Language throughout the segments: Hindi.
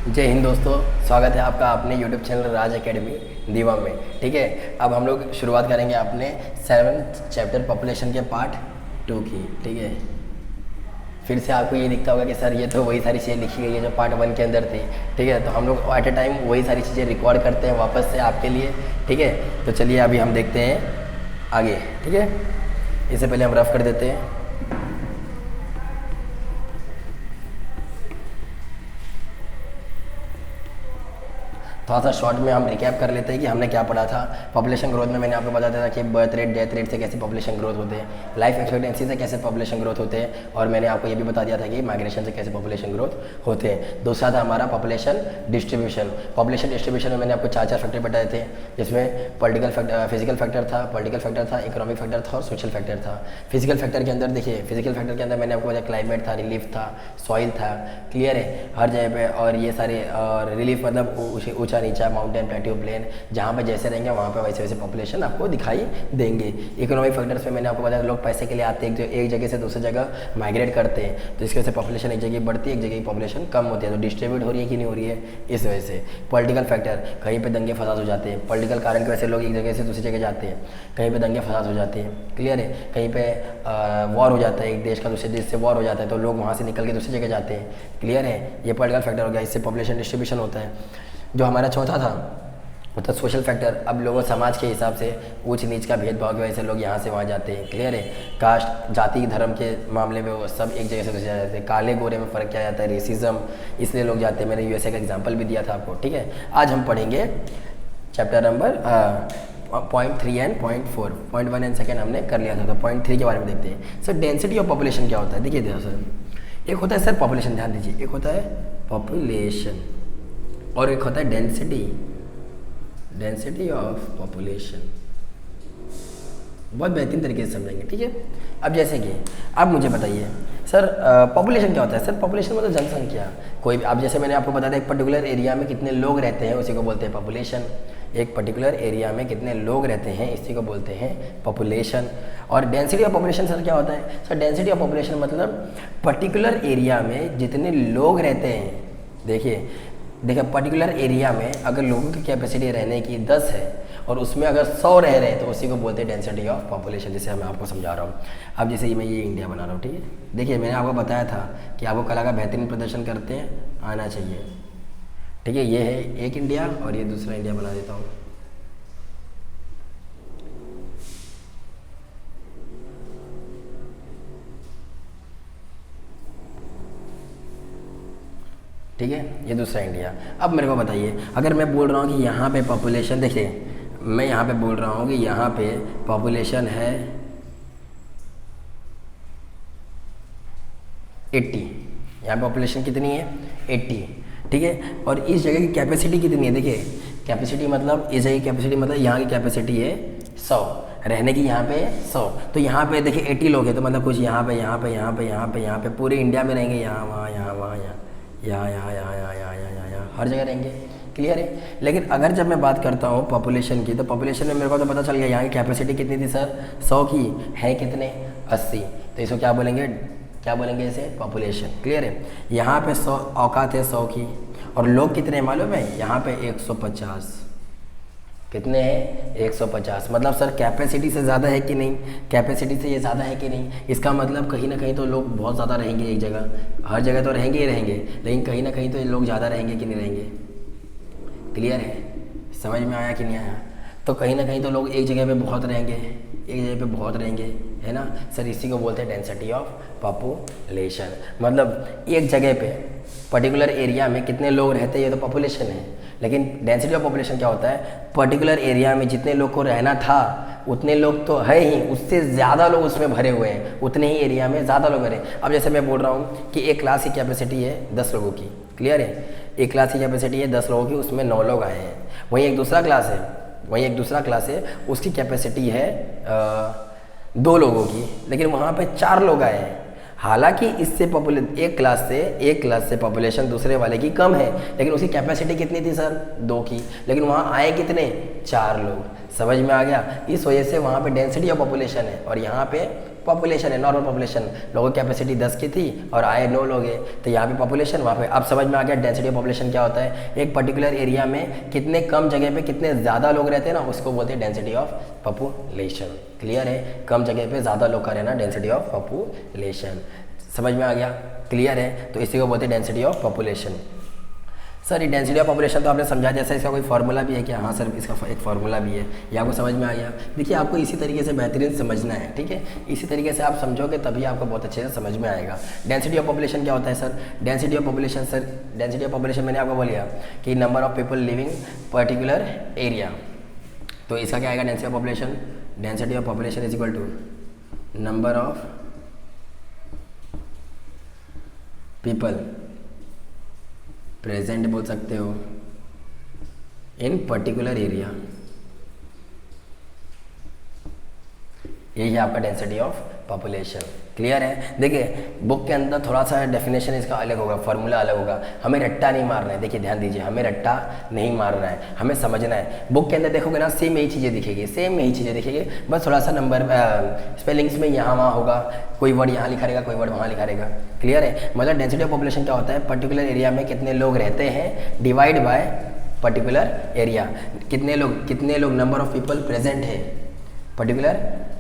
जय हिंद दोस्तों, स्वागत है आपका अपने यूट्यूब चैनल राज एकेडमी दीवा में। ठीक है, अब हम लोग शुरुआत करेंगे अपने 7th चैप्टर पॉपुलेशन के पार्ट 2 की। ठीक है, फिर से आपको ये दिखता होगा कि सर ये तो वही सारी चीज़ें लिखी गई है जो पार्ट 1 के अंदर थी। ठीक है, तो हम लोग एट ए टाइम वही सारी चीज़ें रिकॉर्ड करते हैं वापस से आपके लिए। ठीक है, तो चलिए अभी हम देखते हैं आगे। ठीक है, इससे पहले हम रफ कर देते हैं। थोड़ा सा शॉर्ट में हम रिकैप कर लेते हैं कि हमने क्या पढ़ा था। पॉपुलेशन ग्रोथ में मैंने आपको बताया था कि बर्थ रेट, डेथ रेट से कैसे पॉपुलेशन ग्रोथ होते हैं, लाइफ एक्सपेक्टेंसी से कैसे पॉपुलेशन ग्रोथ होते हैं, और मैंने आपको ये भी बता दिया था कि माइग्रेशन से कैसे पॉपुलेशन ग्रोथ होते हैं। दूसरा था हमारा पॉपुलेशन डिस्ट्रीब्यूशन। पॉपुलेशन डिस्ट्रीब्यूशन में मैंने आपको 4 फैक्टर बताए थे, जिसमें फिजिकल फैक्टर था, पॉलिटिकल फैक्टर था, इकोनॉमिक फैक्टर था और सोशल फैक्टर था। फिजिकल फैक्टर के अंदर देखिए, फिजिकल फैक्टर के अंदर मैंने आपको बताया क्लाइमेट था, रिलीफ था, सॉइल था। क्लियर है हर जगह पे, और ये सारे रिलीफ मतलब ऊंचा नीचा, माउंटेन, प्लेट्यू, प्लेन, जहाँ पे जैसे रहेंगे वहाँ पे वैसे वैसे पॉपुलेशन आपको दिखाई देंगे। इकोनॉमिक फैक्टर्स में मैंने आपको बताया लोग पैसे के लिए आते हैं, एक जगह से दूसरी जगह माइग्रेट करते हैं, तो इसकी वजह से पॉपुलेशन एक जगह बढ़ती है, एक जगह पॉपुलेशन कम होती है। तो डिस्ट्रीब्यूट हो रही है कि नहीं हो रही है, इस वजह से। पॉलिटिकल फैक्टर, कहीं पे दंगे फसाद हो जाते हैं, पॉलिटिकल कारण की वजह से लोग एक जगह से दूसरी जगह जाते हैं, कहीं पे दंगे फसाद हो जाते हैं। क्लियर है, कहीं पे वॉर हो जाता है, एक देश का दूसरे देश से वॉर हो जाता है, तो लोग वहाँ से निकल के दूसरी जगह जाते हैं। क्लियर है, ये पॉलिटिकल फैक्टर हो गया, इससे पॉपुलेशन डिस्ट्रीब्यूशन होता है। जो हमारा चौथा था मतलब सोशल फैक्टर, अब लोगों समाज के हिसाब से ऊंच नीच का भेदभाव की वजह से लोग यहाँ से वहाँ जाते हैं। क्लियर है, कास्ट, जाति, धर्म के मामले में वो सब एक जगह से दूसरी जगह जाते हैं। काले गोरे में फ़र्क क्या जाता है, रेसिज्म, इसलिए लोग जाते हैं। मैंने यूएसए का एग्जांपल भी दिया था आपको। ठीक है, आज हम पढ़ेंगे chapter number point 3 and point 4। Point 1 and second हमने कर लिया था, तो पॉइंट 3 के बारे में देखते हैं। सर डेंसिटी ऑफ पॉपुलेशन क्या होता है, देखिए सर, एक होता है सर पॉपुलेशन, ध्यान दीजिए, एक होता है पॉपुलेशन और एक होता है डेंसिटी ऑफ पॉपुलेशन। बहुत बेहतरीन तरीके से समझेंगे। ठीक है, अब जैसे कि आप मुझे बताइए सर पॉपुलेशन क्या होता है। सर पॉपुलेशन मतलब जनसंख्या। कोई भी, अब जैसे मैंने आपको बताया था एक पर्टिकुलर एरिया में कितने लोग रहते हैं उसी को बोलते हैं पॉपुलेशन। एक पर्टिकुलर एरिया में कितने लोग रहते हैं इसी को बोलते हैं पॉपुलेशन। और डेंसिटी ऑफ पॉपुलेशन सर क्या होता है। सर डेंसिटी ऑफ पॉपुलेशन मतलब पर्टिकुलर एरिया में जितने लोग रहते हैं। देखिए पर्टिकुलर एरिया में अगर लोगों की कैपेसिटी रहने की 10 है और उसमें अगर 100 रह रहे हैं तो उसी को बोलते हैं डेंसिटी ऑफ पॉपुलेशन। जैसे मैं आपको समझा रहा हूँ, अब जैसे मैं ये इंडिया बना रहा हूँ। ठीक है, देखिए मैंने आपको बताया था कि आपको कला का बेहतरीन प्रदर्शन करते हैं आना चाहिए। ठीक है, ये है एक इंडिया और ये दूसरा इंडिया बना देता हूँ। ठीक है, ये दूसरा इंडिया। अब मेरे को बताइए, अगर मैं बोल रहा हूँ कि यहाँ पे पॉपुलेशन, देखिए मैं यहाँ पे बोल रहा हूँ कि यहाँ पे पॉपुलेशन है 80, यहाँ पे पॉपुलेशन कितनी है 80। ठीक है, और इस जगह की कैपेसिटी कितनी है, देखिए कैपेसिटी मतलब इस जगह की कैपेसिटी मतलब यहाँ की कैपेसिटी है 100, रहने की यहाँ पे 100। तो यहाँ पे देखिए 80 लोग हैं, तो मतलब कुछ यहाँ पे यहाँ पे यहाँ पे यहाँ पे यहाँ पे पूरे इंडिया में रहेंगे, यहाँ वहाँ यहाँ वहाँ यहाँ हर जगह रहेंगे। क्लियर है, लेकिन अगर जब मैं बात करता हूँ पॉपुलेशन की, तो पॉपुलेशन में मेरे को तो पता चल गया यहाँ की कैपेसिटी कितनी थी सर 100 की, है कितने 80, तो इसको क्या बोलेंगे इसे पॉपुलेशन। क्लियर है, यहाँ पे 100 औकात है 100 की, और लोग कितने मालूम है यहाँ पे 150। कितने हैं 150, मतलब सर कैपेसिटी से ज़्यादा है कि नहीं, कैपेसिटी से ये ज़्यादा है कि नहीं। इसका मतलब कहीं ना कहीं तो लोग बहुत ज़्यादा रहेंगे एक जगह, हर जगह तो रहेंगे ही रहेंगे, लेकिन कहीं ना कहीं तो लोग ज़्यादा रहेंगे कि नहीं रहेंगे। क्लियर है, समझ में आया कि नहीं आया। तो कहीं ना कहीं तो लोग एक जगह पे बहुत रहेंगे, एक जगह पे बहुत रहेंगे, है ना सर, इसी को बोलते हैं डेंसिटी ऑफ पॉपुलेशन। मतलब एक जगह पे पर्टिकुलर एरिया में कितने लोग रहते हैं ये तो पॉपुलेशन है, लेकिन डेंसिटी ऑफ पॉपुलेशन क्या होता है, पर्टिकुलर एरिया में जितने लोग को रहना था उतने लोग तो है ही, उससे ज़्यादा लोग उसमें भरे हुए हैं, उतने ही एरिया में ज़्यादा लोग भरे। अब जैसे मैं बोल रहा हूँ कि एक क्लास की कैपेसिटी है 10 लोगों की। क्लियर है, एक क्लास की कैपेसिटी है 10 लोगों की, उसमें 9 लोग आए हैं। वहीं एक दूसरा क्लास है उसकी कैपेसिटी है 2 लोगों की, लेकिन वहाँ पे 4 लोग आए हैं। हालांकि इससे एक क्लास से पॉपुलेशन दूसरे वाले की कम है, लेकिन उसकी कैपेसिटी कितनी थी सर 2 की, लेकिन वहाँ आए कितने 4 लोग। समझ में आ गया, इस वजह से वहाँ पे डेंसिटी ऑफ पॉपुलेशन है और यहाँ पे पॉपुलेशन है, नॉर्मल पॉपुलेशन, लोगों की कैपेसिटी 10 की थी और आए 9 लोग हैं, तो यहाँ पे पॉपुलेशन, वहाँ पे अब समझ में आ गया डेंसिटी ऑफ पॉपुलेशन क्या होता है। एक पर्टिकुलर एरिया में कितने कम जगह पे कितने ज़्यादा लोग रहते हैं ना, उसको बोलते हैं डेंसिटी ऑफ पॉपुलेशन। क्लियर है, कम जगह पे ज़्यादा लोग का रहना डेंसिटी ऑफ पॉपुलेशन। समझ में आ गया, क्लियर है, तो इसी को बोलते हैं डेंसिटी ऑफ पॉपुलेशन। सर ये डेंसिटी ऑफ पॉपुलेशन तो आपने समझा, जैसा इसका कोई फार्मूला भी है क्या? हाँ सर, इसका एक फार्मूला भी है, ये आपको समझ में आ गया। देखिए आपको इसी तरीके से बेहतरीन समझना है, ठीक है, इसी तरीके से आप समझोगे तभी आपको बहुत अच्छे से समझ में आएगा। डेंसिटी ऑफ पॉपुलेशन क्या होता है sir? Density of population, sir density of population मैंने आपको बोलिया कि number of people living particular area, तो इसका क्या आएगा density of population? Density of population is equal to number of people present बोल सकते हो इन पर्टिकुलर एरिया, यही है आपका डेंसिटी ऑफ पॉपुलेशन। क्लियर है? देखिए बुक के अंदर थोड़ा सा डेफिनेशन इसका अलग होगा, फार्मूला अलग होगा, हमें रट्टा नहीं मारना है। देखिए ध्यान दीजिए, हमें रट्टा नहीं मारना है, हमें समझना है। बुक के अंदर देखोगे ना सेम यही चीज़ें दिखेगी, सेम यही चीज़ें दिखेगी, बस थोड़ा सा नंबर स्पेलिंग्स में यहाँ वहाँ होगा, कोई वर्ड यहाँ लिखा रहेगा, कोई वर्ड वहाँ लिखा रहेगा। क्लियर है? मतलब डेंसिटी ऑफ पॉपुलेशन क्या होता है? पर्टिकुलर एरिया में कितने लोग रहते हैं डिवाइड बाय पर्टिकुलर एरिया, कितने लोग नंबर ऑफ पीपल प्रेजेंट है पर्टिकुलर,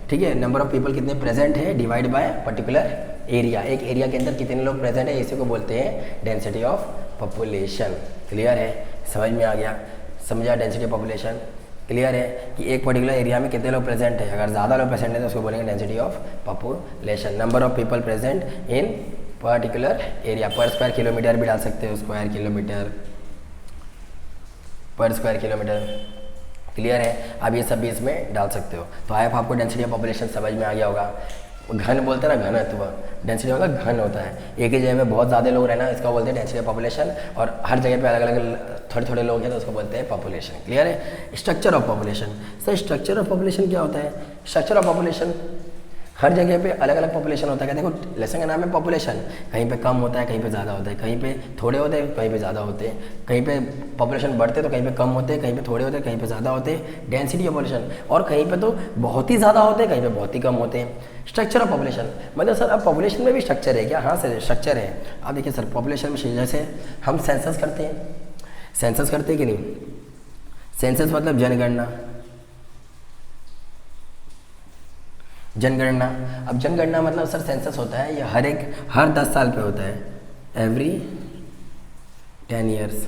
ठीक है, नंबर ऑफ पीपल कितने प्रेजेंट है डिवाइड बाय पर्टिकुलर एरिया, एक एरिया के अंदर कितने लोग प्रेजेंट है, इसी को बोलते हैं डेंसिटी ऑफ पॉपुलेशन। क्लियर है? समझ में आ गया? समझा डेंसिटी ऑफ पॉपुलेशन? क्लियर है कि एक पर्टिकुलर एरिया में कितने लोग प्रेजेंट है, अगर ज़्यादा लोग प्रेजेंट है तो उसको बोलेंगे density of population. Number of people present in particular area, पर स्क्वायर किलोमीटर भी डाल सकते हो, स्क्वायर किलोमीटर, पर स्क्वायर किलोमीटर। क्लियर है? अब ये सब भी इसमें डाल सकते हो। तो आई आपको डेंसिटी ऑफ पॉपुलेशन समझ में आ गया होगा। घन बोलते हैं ना, घनत्व, डेंसिटी होगा घन होता है, एक ही जगह में बहुत ज़्यादा लोग रहना, इसका बोलते हैं डेंसिटी ऑफ पॉपुलेशन, और हर जगह पे अलग अलग थोड़े थोड़े लोग हैं तो उसको बोलते हैं पॉपुलेशन। क्लियर है? Structure of population, sir structure of population क्या होता है? स्ट्रक्चर ऑफ पॉपुलेशन हर जगह पे अलग अलग पॉपुलेशन होता है। देखो लेसन का नाम है पॉपुलेशन, कहीं पे कम होता है, कहीं पे ज़्यादा होता है, कहीं पे थोड़े होते हैं, कहीं पे ज़्यादा होते हैं, कहीं पे पॉपुलेशन बढ़ते तो कहीं पे कम होते हैं, कहीं पे थोड़े होते हैं, कहीं पे ज़्यादा होते हैं, डेंसिटी ऑफ पॉपुलेशन, और कहीं पे तो बहुत ही ज़्यादा होते हैं, कहीं पे बहुत ही कम होते हैं। स्ट्रक्चर ऑफ पॉपुलेशन मतलब सर अब पॉपुलेशन में भी स्ट्रक्चर है क्या? हाँ सर स्ट्रक्चर है। आप देखिए सर पॉपुलेशन में जैसे हम सेंसस करते हैं, सेंसस करते हैं कि नहीं? सेंसस मतलब जनगणना, जनगणना। अब जनगणना मतलब सर सेंसस होता है, ये हर 10 साल पे होता है, एवरी 10 ईयर्स,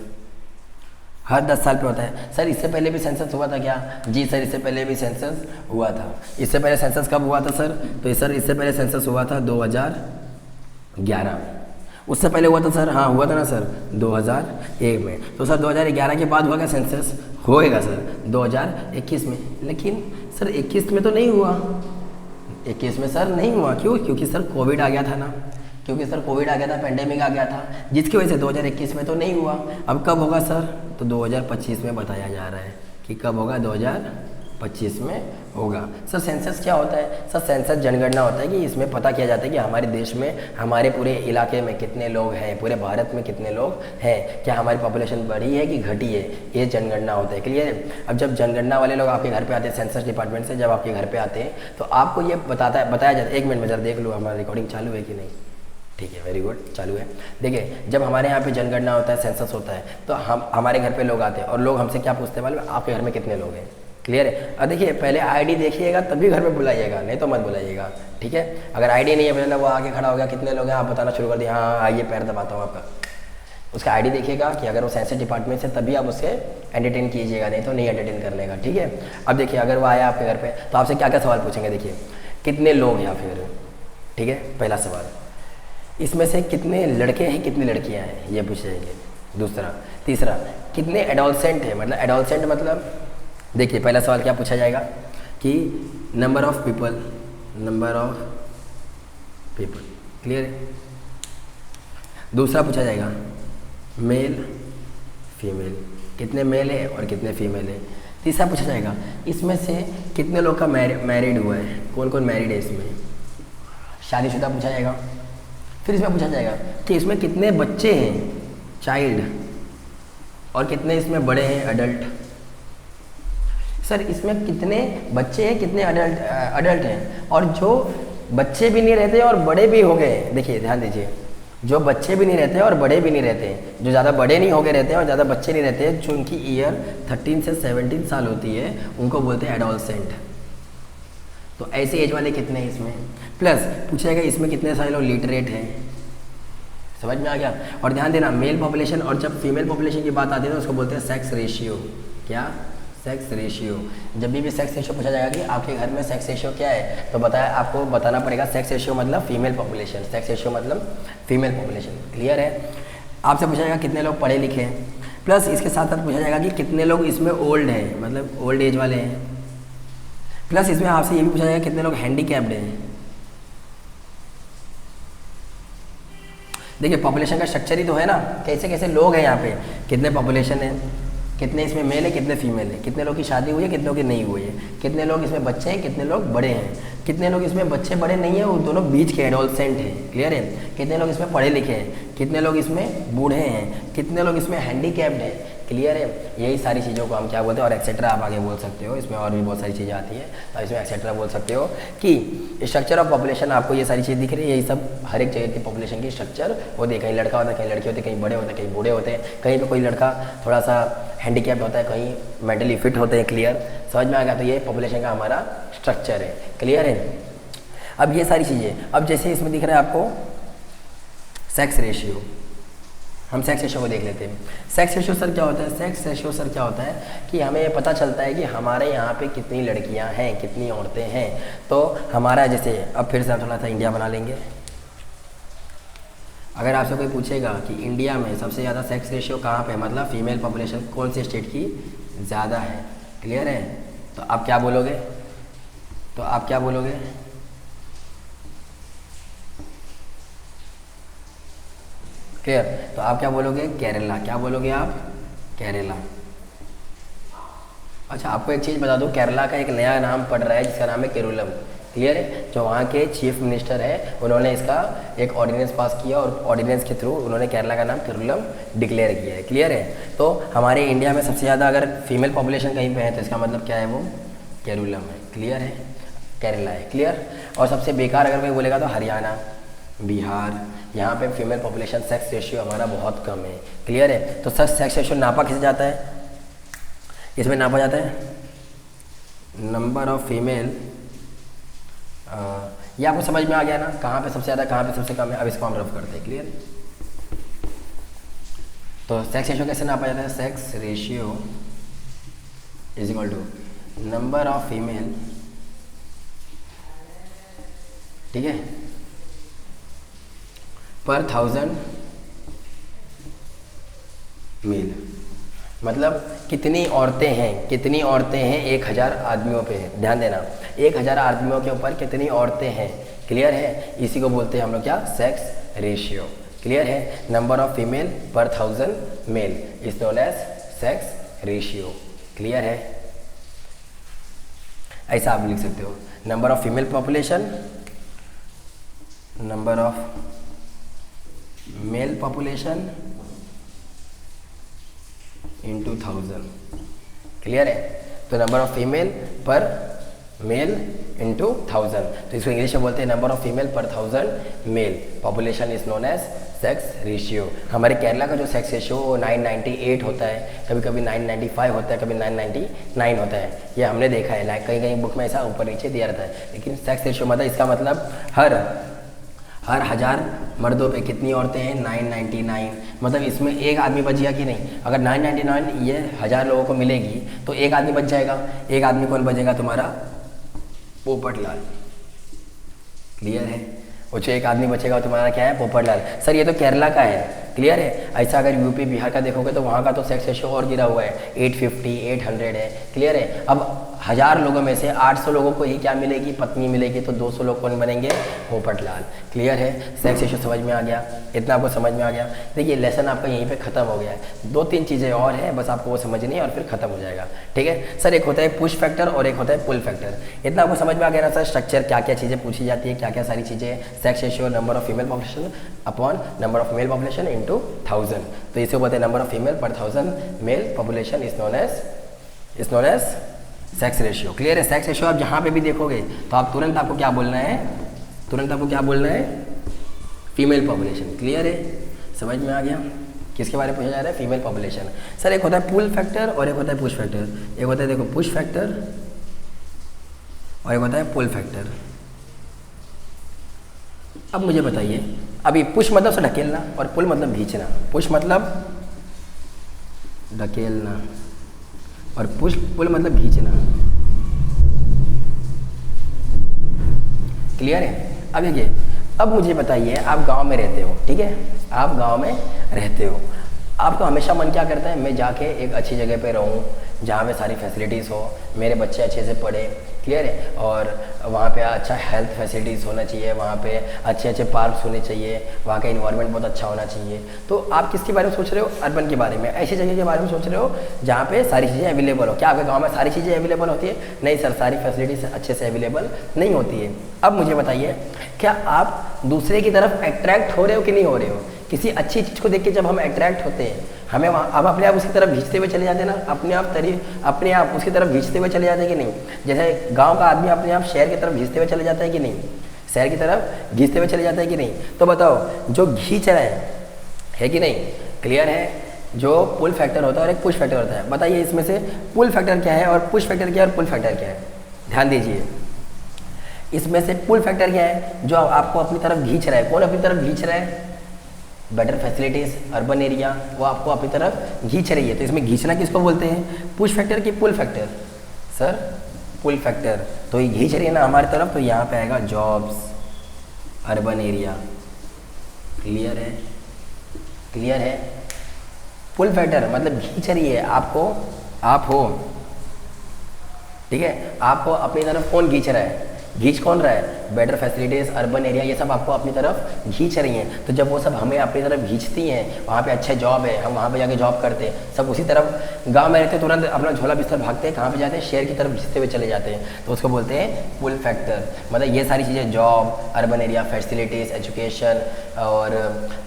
हर 10 साल पे होता है। सर इससे पहले भी सेंसस हुआ था क्या? जी सर इससे पहले भी सेंसस हुआ था। इससे पहले सेंसस कब हुआ था सर? तो सर इससे पहले सेंसस हुआ था 2011। उससे पहले हुआ था सर? हाँ हुआ था ना सर 2001 में। तो सर 2011 के बाद हुआ क्या सेंसस? होएगा सर 2021 में। लेकिन सर 21 में तो नहीं हुआ, 21 में सर नहीं हुआ, क्यों? क्योंकि सर कोविड आ गया था ना, क्योंकि सर कोविड आ गया था, पेंडेमिक आ गया था, जिसकी वजह से 2021 में तो नहीं हुआ। अब कब होगा सर? तो 2025 में बताया जा रहा है कि कब होगा, 2025 में होगा। सर सेंसस क्या होता है? सर सेंसस जनगणना होता है कि इसमें पता किया जाता है कि हमारे देश में, हमारे पूरे इलाके में कितने लोग हैं, पूरे भारत में कितने लोग हैं, क्या हमारी पॉपुलेशन बढ़ी है कि घटी है, ये जनगणना होता है। क्लियर है? अब जब जनगणना वाले लोग आपके घर पे आते हैं, सेंसस डिपार्टमेंट से जब आपके घर पे आते हैं तो आपको ये बताया जाता है। 1 मिनट में जरा देख लो हमारा रिकॉर्डिंग चालू है कि नहीं? ठीक है, वेरी गुड, चालू है। देखिए जब हमारे यहाँ पे जनगणना होता है, सेंसस होता है, तो हमारे घर पे लोग आते हैं और लोग हमसे क्या पूछते हैं मालूम है? आपके घर में कितने लोग हैं? क्लियर है? और देखिए पहले आईडी देखिएगा तभी घर में बुलाइएगा, नहीं तो मत बुलाइएगा। ठीक है? अगर आईडी नहीं है, पहले वो आगे खड़ा हो गया, कितने लोग हैं आप बताना शुरू कर दिए, हाँ आइए पैर दबाता हूँ आपका, उसका आईडी देखिएगा कि अगर वो सेंसस डिपार्टमेंट से तभी आप उससे एंटरटेन कीजिएगा, नहीं तो नहीं एंटरटेन करने का। ठीक है? अब देखिए अगर वो आया आपके घर पे तो आपसे क्या क्या सवाल पूछेंगे? देखिए कितने लोग हैं आपके घर में? ठीक है, पहला सवाल। इसमें से कितने लड़के हैं, कितनी लड़कियां हैं, ये पूछेंगे। दूसरा, तीसरा, कितने एडोलसेंट है, मतलब एडोलसेंट मतलब देखिए पहला सवाल क्या पूछा जाएगा कि number of people, number of people. Clear है? दूसरा पूछा जाएगा मेल फीमेल, कितने मेल है और कितने फीमेल है। तीसरा पूछा जाएगा इसमें से कितने लोग का मैरिड हुआ है, कौन कौन मैरिड है इसमें, शादीशुदा पूछा जाएगा। फिर इसमें पूछा जाएगा कि इसमें कितने बच्चे हैं, चाइल्ड, और कितने इसमें बड़े हैं, अडल्ट। सर इसमें कितने बच्चे हैं, कितने अडल्ट हैं, और जो बच्चे भी नहीं रहते और बड़े भी हो गए, देखिए ध्यान दीजिए, जो बच्चे भी नहीं रहते और बड़े भी नहीं रहते, जो ज़्यादा बड़े नहीं हो गए रहते हैं और ज़्यादा बच्चे नहीं रहते, जो उनकी ईयर 13 से 17 साल होती है, उनको बोलते हैं एडोलसेंट। तो ऐसे एज वाले कितने हैं इसमें, प्लस पूछेगा इसमें कितने सारे लोग लिटरेट हैं, समझ में आ गया। और ध्यान देना मेल पॉपुलेशन और जब फीमेल पॉपुलेशन की बात आती है तो उसको बोलते हैं सेक्स रेशियो। क्या? Sex ratio. जब भी सेक्स रेशियो पूछा जाएगा कि आपके घर में सेक्स रेशियो क्या है, तो बताया आपको बताना पड़ेगा सेक्स रेशियो मतलब फीमेल पॉपुलेशन, सेक्स रेशियो मतलब फीमेल पॉपुलेशन। क्लियर है? आपसे पूछा जाएगा कितने लोग पढ़े लिखे हैं, प्लस इसके साथ साथ पूछा जाएगा कि कितने लोग इसमें ओल्ड हैं, मतलब ओल्ड एज वाले हैं, प्लस इसमें आपसे ये भी पूछा जाएगा कितने लोग हैंडीकैप्ड हैं। देखिए पॉपुलेशन का स्ट्रक्चर ही तो है ना, कैसे कैसे लोग हैं यहाँ पे, कितने पॉपुलेशन है, कितने इसमें मेल है, कितने फीमेल है, कितने लोग की शादी हुई है, कितनों की नहीं हुई है, कितने लोग इसमें बच्चे हैं, कितने लोग बड़े हैं, कितने लोग इसमें बच्चे बड़े नहीं हैं, वो दोनों बीच के एडोलसेंट हैं। क्लियर है? कितने लोग इसमें पढ़े लिखे हैं, कितने लोग इसमें बूढ़े हैं, कितने लोग इसमें हैंडीकैप्ड हैं। क्लियर है? यही सारी चीज़ों को हम क्या बोलते हैं, और एक्सेट्रा आप आगे बोल सकते हो, इसमें और भी बहुत सारी चीज़ें आती हैं, तो इसमें एक्सेट्रा बोल सकते हो कि स्ट्रक्चर ऑफ पॉपुलेशन। आपको ये सारी चीज़ दिख रही है, यही सब हर एक जगह की पॉपुलेशन की स्ट्रक्चर होती है। कहीं लड़का होता है, कहीं लड़की होती है, कहीं बड़े होते हैं, कहीं बूढ़े होते हैं, कहीं पे कोई लड़का थोड़ा सा हैंडीकैप्ड होता है, कहीं मेंटली फिट होते हैं। क्लियर? समझ में आ गया? तो ये पॉपुलेशन का हमारा स्ट्रक्चर है। क्लियर है? अब ये सारी चीज़ें, अब जैसे इसमें दिख रहा है आपको सेक्स रेशियो, हम सेक्स रेशियो को देख लेते हैं। सेक्स रेशियो सर क्या होता है? सेक्स रेशियो सर क्या होता है कि हमें ये पता चलता है कि हमारे यहाँ पे कितनी लड़कियाँ हैं, कितनी औरतें हैं। तो हमारा जैसे अब फिर से हम थोड़ा सा इंडिया बना लेंगे। अगर आपसे कोई पूछेगा कि इंडिया में सबसे ज़्यादा सेक्स रेशियो कहाँ पे है, मतलब फीमेल पॉपुलेशन कौन सी स्टेट की ज़्यादा है, क्लियर है, तो आप क्या बोलोगे? तो आप क्या बोलोगे? क्लियर? तो आप क्या बोलोगे? केरला। क्या बोलोगे आप? केरला। अच्छा आपको एक चीज़ बता दूं, केरला का एक नया नाम पड़ रहा है जिसका नाम है केरुलम। क्लियर है? जो वहाँ के चीफ मिनिस्टर है उन्होंने इसका एक ऑर्डिनेंस पास किया और ऑर्डिनेंस के थ्रू उन्होंने केरला का नाम केरुलम डिक्लेयर किया है। क्लियर है? तो हमारे इंडिया में सबसे ज़्यादा अगर फीमेल पॉपुलेशन कहीं पे है तो इसका मतलब क्या है, वो केरुलम है। क्लियर है? केरला है। क्लियर? और सबसे बेकार अगर कोई बोलेगा तो हरियाणा, बिहार, यहाँ पे फीमेल पॉपुलेशन सेक्स रेशियो हमारा बहुत कम है। क्लियर है? तो सर सेक्स रेशियो नापा किसे जाता है? इसमें नापा जाता है नंबर ऑफ फीमेल। ये आपको समझ में आ गया ना, कहाँ पे सबसे ज़्यादा, कहाँ पे सबसे कम है। अब इसको हम रफ करते हैं। क्लियर? तो सेक्स रेशियो कैसे नापा जाता है? Sex ratio is equal to number of female, ठीक है, पर 1000 मेल। मतलब कितनी औरतें हैं, कितनी औरतें हैं 1000 आदमियों पे। ध्यान देना, 1000 आदमियों के ऊपर कितनी औरतें हैं। क्लियर है? इसी को बोलते हैं हम लोग क्या, सेक्स रेशियो। क्लियर है? Number of female per 1000 male is known as sex ratio. Clear है? ऐसा आप लिख सकते हो, number of female population, number of male population into 1000। Clear है? तो number of female per male into 1000, तो इसको इंग्लिश में बोलते हैं number of female per 1000 male population is known as sex ratio. हमारे केरला का जो सेक्स रेशियो वो 998 होता है, कभी कभी 995 होता है, कभी 999 होता है। ये हमने देखा है, लाइक कहीं कहीं बुक में ऐसा ऊपर नीचे दिया रहता है। लेकिन सेक्स रेशियो मतलब इसका मतलब हर 1000 मर्दों पे कितनी औरतें हैं, 999। मतलब इसमें एक आदमी बच गया कि नहीं। अगर 999 ये 1000 लोगों को मिलेगी तो एक आदमी बच जाएगा। एक आदमी कौन बचेगा? तुम्हारा पोपटलाल। क्लियर है? वो जो एक आदमी बचेगा तुम्हारा क्या है, पोपटलाल। सर ये तो केरला का है। क्लियर है? ऐसा अगर यूपी बिहार का देखोगे तो वहाँ का तो सेक्स रेशियो और गिरा हुआ है, 850 800 है। क्लियर है? अब 1000 लोगों में से 800 लोगों को ही क्या मिलेगी, पत्नी मिलेगी, तो 200 लोग कौन बनेंगे, पोपटलाल। क्लियर है? सेक्स रेशियो समझ में आ गया? इतना आपको समझ में आ गया? देखिए लेसन आपका यहीं पे खत्म हो गया है। 2-3 चीज़ें और हैं, बस आपको वो समझनी है और फिर खत्म हो जाएगा। ठीक है सर? एक होता है पुश फैक्टर और एक होता है पुल फैक्टर। इतना आपको समझ में आ गया ना सर? स्ट्रक्चर क्या क्या चीज़ें पूछी जाती है, क्या क्या सारी चीज़ें, sex ratio number of female population upon number of male population into 1000। तो इसे बोलते हैं number of female per 1000 male population is known as sex ratio. Clear है? सेक्स रेशियो आप जहाँ पे भी देखोगे तो आप तुरंत आपको क्या बोलना है, तुरंत आपको क्या बोलना है, फीमेल पॉपुलेशन। क्लियर है, समझ में आ गया। किसके बारे में पूछा जा रहा है, फीमेल पॉपुलेशन। सर एक होता है पुल फैक्टर और एक होता है पुश फैक्टर। एक होता है देखो पुश फैक्टर और एक होता है पुल फैक्टर। अब मुझे बताइए, अभी पुश मतलब से ढकेलना और पुल मतलब खींचना। पुश मतलब ढकेलना और पुल मतलब खींचना। क्लियर है। अब देखिए, अब मुझे बताइए, आप गांव में रहते हो, ठीक है, आप गांव में रहते हो, आपको हमेशा मन क्या करता है, मैं जाके एक अच्छी जगह पे रहूं जहाँ पे सारी फैसिलिटीज़ हो, मेरे बच्चे अच्छे से पढ़े। क्लियर है। और वहाँ पे अच्छा हेल्थ फैसिलिटीज़ होना चाहिए, वहाँ पे अच्छे अच्छे पार्क्स होने चाहिए, वहाँ का इन्वायरमेंट बहुत अच्छा होना चाहिए। तो आप किसके बारे में सोच रहे हो, अर्बन के बारे में, ऐसी जगह के बारे में सोच रहे हो जहाँ पे सारी चीज़ें अवेलेबल हो। क्या आपके गाँव में सारी चीज़ें अवेलेबल होती है? नहीं सर, सारी फैसिलिटीज़ अच्छे से अवेलेबल नहीं होती है। अब मुझे बताइए, क्या आप दूसरे की तरफ अट्रैक्ट हो रहे हो कि नहीं हो रहे हो? किसी अच्छी चीज़ को देख के जब हम अट्रैक्ट होते हैं, हमें वहाँ अब अपने आप उसकी तरफ खींचते हुए चले जाते हैं ना, अपने आप उसकी तरफ खींचते हुए चले जाते हैं कि नहीं? जैसे गांव का आदमी अपने आप शहर की तरफ खींचते हुए चले जाता है कि नहीं? शहर की तरफ खींचते हुए चले जाता है कि नहीं? तो बताओ, जो खींच रहा है कि नहीं? क्लियर है। जो पुल फैक्टर होता है और एक पुश फैक्टर होता है। बताइए इसमें से पुल फैक्टर क्या है और पुश फैक्टर क्या है और पुल फैक्टर क्या है? ध्यान दीजिए, इसमें से पुल फैक्टर क्या है, जो आपको अपनी तरफ खींच रहा है। कौन अपनी तरफ खींच रहा है? बेटर फैसिलिटीज़, अर्बन एरिया, वो आपको अपनी तरफ खींच रही है। तो इसमें खींचना किसको बोलते हैं, पुश फैक्टर की pull factor? Sir pull factor. तो ये खींच रही है ना हमारी तरफ, तो यहाँ पे आएगा जॉब्स, अर्बन एरिया। क्लियर है, क्लियर है। पुल फैक्टर मतलब खींच रही है आपको, आप हो, ठीक है, आपको अपनी तरफ कौन खींच रहा है? खींच कौन रहा है? बेटर फैसिलिटीज़, अर्बन एरिया, ये सब आपको अपनी तरफ खींच रही हैं। तो जब वो सब हमें अपनी तरफ खींचती हैं, वहाँ पे अच्छे जॉब है, हम वहाँ पे जाके जॉब करते हैं, सब उसी तरफ गांव में रहते हैं, तुरंत अपना झोला बिस्तर भागते हैं, कहाँ पे जाते हैं? शहर की तरफ खींचते हुए चले जाते हैं। तो उसको बोलते हैं पुल फैक्टर। मतलब ये सारी चीज़ें, job, urban area, facilities, education और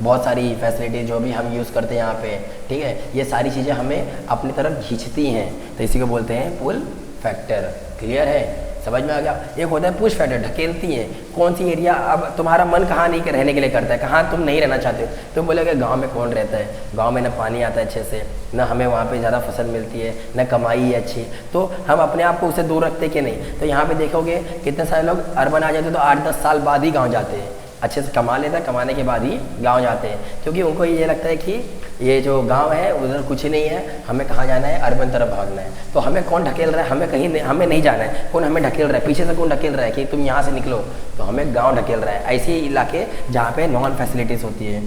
बहुत सारी फैसिलिटीज़ जो भी हम यूज़ करते हैं यहाँ पे, ठीक है, ये सारी चीज़ें हमें अपनी तरफ खींचती हैं। तो इसी को बोलते हैं पुल फैक्टर। क्लियर है, समझ में आ गया। एक होता है पुश फैक्टर, ढकेलती है। कौन सी एरिया, अब तुम्हारा मन कहाँ नहीं रहने के लिए करता है, कहाँ तुम नहीं रहना चाहते हो? तुम बोलोगे गांव में कौन रहता है, गांव में ना पानी आता है अच्छे से, ना हमें वहाँ पे ज़्यादा फसल मिलती है, ना कमाई है अच्छी, तो हम अपने आप को उससे दूर रखते कि नहीं? तो यहाँ पे देखोगे कितने सारे लोग अर्बन आ जाते हैं तो 8-10 साल बाद ही गाँव जाते हैं, अच्छे से कमा लेते हैं, कमाने के बाद ही गाँव जाते हैं, क्योंकि उनको ये लगता है कि ये जो गांव है उधर कुछ ही नहीं है, हमें कहाँ जाना है? अर्बन तरफ भागना है। तो हमें कौन ढकेल रहा है? हमें कहीं नहीं, हमें नहीं जाना है। कौन हमें ढकेल रहा है? पीछे से कौन ढकेल रहा है कि तुम यहाँ से निकलो? तो हमें गांव ढकेल रहा है। ऐसे इलाके जहाँ पे नॉन फैसिलिटीज़ होती है,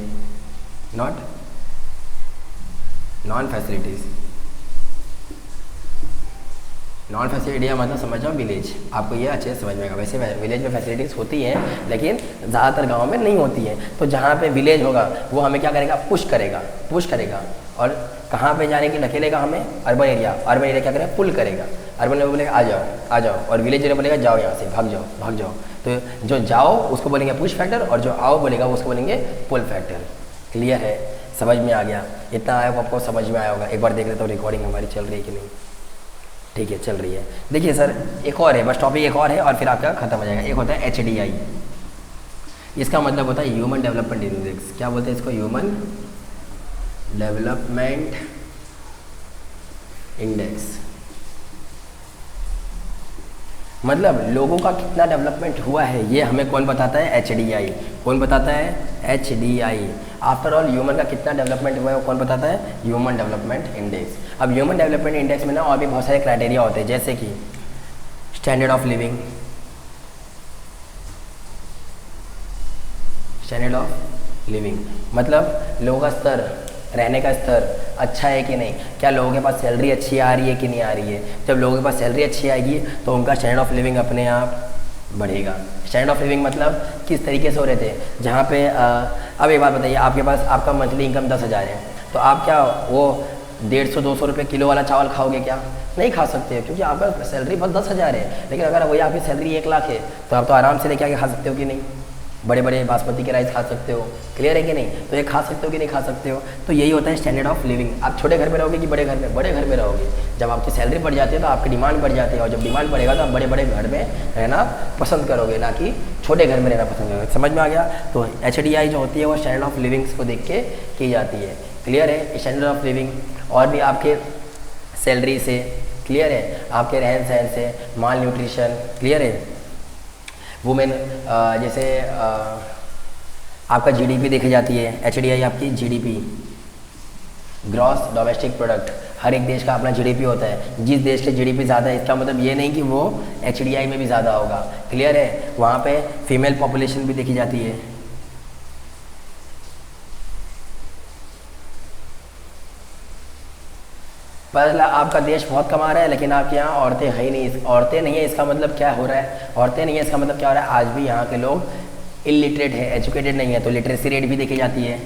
नॉन फैसिलिटीज़, नॉन फैसिलिटी मतलब समझ जाओ विलेज, आपको ये अच्छे से समझ में आएगा। वैसे विलेज में फैसिलिटीज़ होती हैं, लेकिन ज़्यादातर गांव में नहीं होती है। तो जहाँ पे विलेज होगा वो हमें क्या करेगा? पुश करेगा। और कहाँ पे जाने की ढकेलेगा हमें? Urban area. अर्बन एरिया क्या करेगा? पुल करेगा। अर्बन एरिया बोलेगा आ जाओ, और विलेज एरिया बोलेगा जाओ यहाँ से, भाग जाओ। तो जो जाओ उसको बोलेंगे पुश फैक्टर, और जो आओ बोलेगा उसको बोलेंगे पुल फैक्टर। क्लियर है, समझ में आ गया? इतना आया आपको समझ में आया होगा। एक बार देख लेते हो रिकॉर्डिंग हमारी चल रही है कि नहीं। ठीक है, चल रही है। देखिए सर, एक और है, बस टॉपिक एक और है और फिर आपका खत्म हो जाएगा। एक होता है HDI, इसका मतलब होता है ह्यूमन डेवलपमेंट इंडेक्स। क्या बोलते हैं इसको? Human development index. मतलब लोगों का कितना डेवलपमेंट हुआ है ये हमें कौन बताता है? HDI। कौन बताता है? HDI। आफ्टर ऑल ह्यूमन का कितना डेवलपमेंट हुआ है वो कौन बताता है? Human development index. अब ह्यूमन डेवलपमेंट इंडेक्स में ना और भी बहुत सारे क्राइटेरिया होते हैं, जैसे कि स्टैंडर्ड ऑफ लिविंग, मतलब लोगों का स्तर, रहने का स्तर अच्छा है कि नहीं, क्या लोगों के पास सैलरी अच्छी आ रही है कि नहीं आ रही है। जब लोगों के पास सैलरी अच्छी आएगी तो उनका स्टैंडर्ड ऑफ लिविंग अपने आप बढ़ेगा। स्टैंडर्ड ऑफ लिविंग मतलब किस तरीके से हो रहे थे, जहाँ पे अब एक बात बताइए, आपके पास आपका मंथली इनकम 10,000 है, तो आप क्या वो 150-200 रुपये किलो वाला चावल खाओगे? क्या नहीं खा सकते, क्योंकि आपका सैलरी बस 10,000 है। लेकिन अगर वही आपकी सैलरी 1 लाख है तो आप तो आराम से लेके आके खा सकते हो कि नहीं? बड़े बड़े बासमती के राइस खा सकते हो। क्लियर है कि नहीं? तो ये खा सकते हो कि नहीं खा सकते हो। तो यही होता है स्टैंडर्ड ऑफ लिविंग। आप छोटे घर में रहोगे कि बड़े घर में? बड़े घर में रहोगे। जब आपकी सैलरी बढ़ जाती है तो आपकी डिमांड बढ़ जाती है, और जब डिमांड बढ़ेगा तो आप बड़े बड़े घर में रहना पसंद करोगे, ना कि छोटे घर में रहना पसंद करेंगे। समझ में आ गया? तो HDI जो होती है वो स्टैंडर्ड ऑफ लिविंग्स को देख के की जाती है। क्लियर है? स्टैंडर्ड ऑफ लिविंग और भी आपके सैलरी से, क्लियर है, आपके रहन सहन से, माल न्यूट्रिशन, क्लियर है, वुमेन जैसे आपका GDP देखी जाती है। HDI आपकी GDP, ग्रॉस डोमेस्टिक प्रोडक्ट, हर एक देश का अपना GDP होता है। जिस देश के GDP ज़्यादा है इसका मतलब ये नहीं कि वो HDI में भी ज़्यादा होगा। क्लियर है? वहाँ पे फीमेल पॉपुलेशन भी देखी जाती है। पहला, आपका देश बहुत कमा रहा है लेकिन आपके यहाँ औरतें है ही नहीं। औरतें नहीं है इसका मतलब क्या हो रहा है? औरतें नहीं है इसका मतलब क्या हो रहा है? आज भी यहाँ के लोग इलिटरेट है, एजुकेटेड नहीं है। तो लिटरेसी रेट भी देखी जाती है,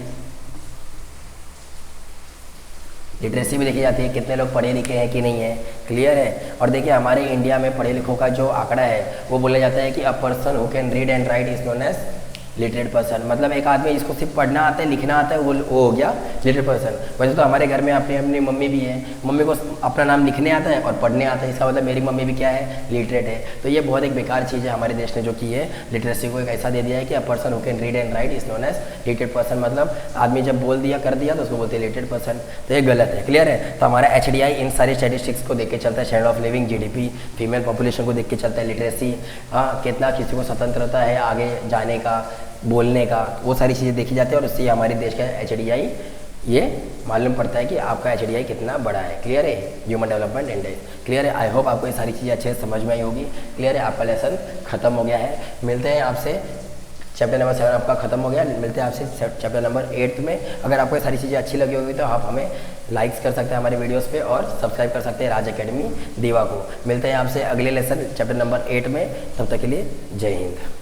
लिटरेसी भी देखी जाती है, कितने लोग पढ़े लिखे हैं कि नहीं है। क्लियर है? और देखिए हमारे इंडिया में पढ़े लिखों का जो आंकड़ा है वो बोला जाता है कि a person who can read and write is known as literate person. मतलब एक आदमी जिसको सिर्फ पढ़ना आता है, लिखना आता है, वो हो गया लिटरेट पर्सन। वैसे तो हमारे घर में अपनी मम्मी भी है, मम्मी को अपना नाम लिखने आता है और पढ़ने आता है, इसका मतलब मेरी मम्मी भी क्या है? लिटरेट है। तो ये बहुत एक बेकार चीज़ है हमारे देश ने जो की है, लिटरेसी को एक ऐसा दे दिया है कि a person who can read and write is known as literate person. मतलब आदमी जब बोल दिया कर दिया तो उसको बोलते हैं लिटरेट पर्सन। तो ये गलत है। क्लियर है? तो हमारा HDI इन सारी स्टैटिस्टिक्स को देख के चलता है, standard of living, GDP, female population को देख के चलता है, लिटरेसी, हाँ कितना किसी को स्वतंत्रता है आगे जाने का, बोलने का, वो सारी चीज़ें देखी जाती है और उससे हमारे देश का HDI ये मालूम पड़ता है कि आपका HDI कितना बड़ा है। क्लियर है? Human development index. क्लियर है? आई होप आपको ये सारी चीज़ें अच्छे से समझ में आई होगी। क्लियर है? आपका लेसन खत्म हो गया है। मिलते हैं आपसे, चैप्टर नंबर 7 आपका खत्म हो गया। मिलते हैं आपसे चैप्टर नंबर 8 में। अगर आपको ये सारी चीज़ें अच्छी लगी होगी तो आप हमें लाइक्स कर सकते हैं हमारे वीडियोस पे और सब्सक्राइब कर सकते हैं राज अकेडमी दीवा को। मिलते हैं आपसे अगले लेसन चैप्टर नंबर 8 में। तब तक के लिए जय हिंद।